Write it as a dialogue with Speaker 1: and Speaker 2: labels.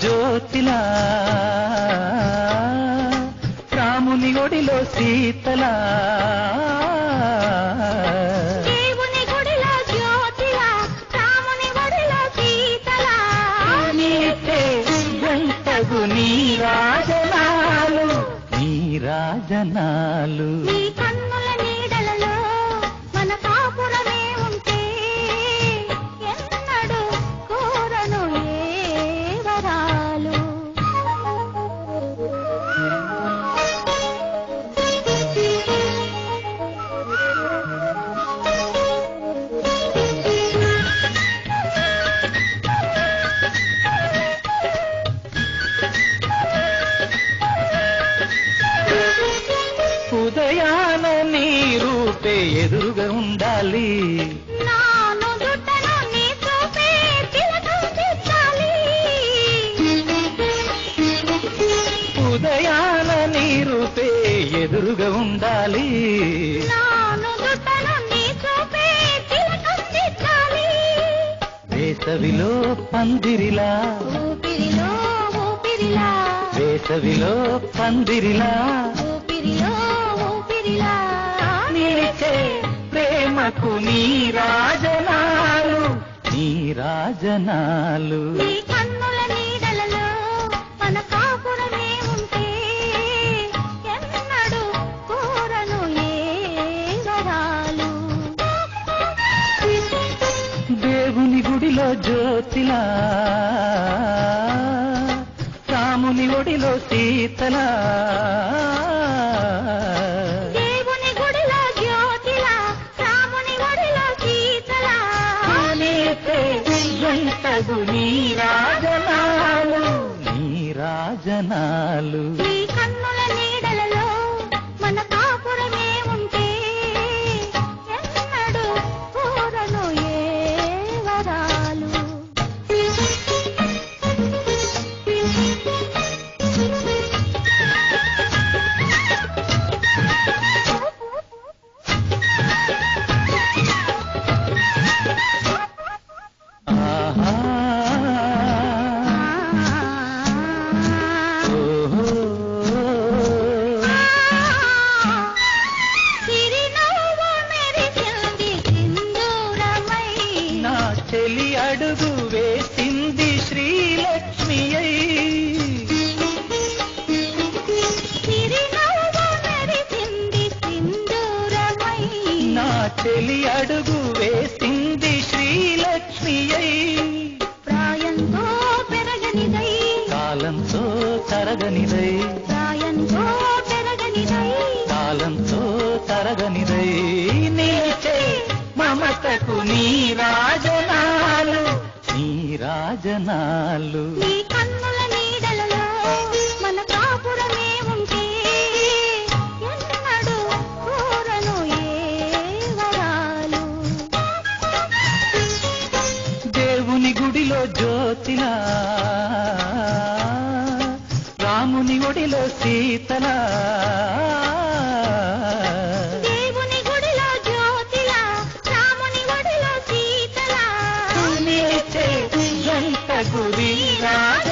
Speaker 1: జ్యోతిలా రాముని ఒడిలో సీతలా
Speaker 2: దేవుని గుడిలో జ్యోతిలా రాముని ఒడిలో సీతలా
Speaker 1: నీకే గంటగు నీ రాజనాలు నీ రాజనాలు
Speaker 2: నీ కన్నుల నీడలలో మన కాపురమే ఉంటే ఎన్నడు కోరను ఏ వరాలు.
Speaker 1: ఉదయాన నీ రూపే ఎదురుగా ఉండాలి
Speaker 2: నా నుదుటను నీ చూపే తిలకం దిద్దాలి.
Speaker 1: ఉదయాన నీ రూపే ఎదురుగా ఉండాలి
Speaker 2: నా నుదుటను నీ చూపే తిలకం దిద్దాలి.
Speaker 1: వేసవిలో పందిరిలా
Speaker 2: ఊపిరిలో ఊపిరిలా
Speaker 1: వేసవిలో పందిరిలా
Speaker 2: ఊపిరిలో ఊపిరిలా
Speaker 1: నిలిచే ప్రేమకు నీ రాజనాలు నీ రాజనాలు
Speaker 2: నీ కన్నుల నీడలలో మన కాపురమే ఉంటే ఎన్నడు కోరను ఏ వరాలు.
Speaker 1: దేవుని గుడిలో జ్యోతిలా రాముని ఒడిలో సీతలా
Speaker 2: దేవుని గుడిలో జ్యోతిలా రాముని ఒడిలో సీతలా
Speaker 1: నీకే గంటగు నీ రాజనాలు నీ రాజనాలు
Speaker 2: నీ కన్నుల నీడలలో మన కాపురమే ఉంటే ఎన్నడు కోరను ఏ వరాలు.
Speaker 1: ఆహా ఓహో
Speaker 2: చిరునవ్వు మెరిసింది సింధూరమై
Speaker 1: నా చెలి అడుగు వేసింది శ్రీలక్ష్మి అయి
Speaker 2: చిరునవ్వు మెరిసింది సింధూరమై
Speaker 1: నా చెలి అడుగు వేసింది శ్రీలక్ష్మి అయి
Speaker 2: ప్రాయంతో పెరగనిదై
Speaker 1: కాలంతో తరగనిదై
Speaker 2: ప్రాయంతో పెరగనిదై
Speaker 1: కాలంతో తరగనిదై నీచే మమతకు నీ రాజనాలు నీ రాజనాలు
Speaker 2: నీ కన్నుల నీడలలో మన కాపురమే ఉంటే ఎన్నడు కోరను ఏ వరాలు.
Speaker 1: దేవుని గుడిలో జ్యోతిలా రాముని ఒడిలో సీతలా
Speaker 2: దేవుని గుడిలో జ్యోతిలా రాముని ఒడిలో సీతలా
Speaker 1: నీచే గంటకు నీ రాజ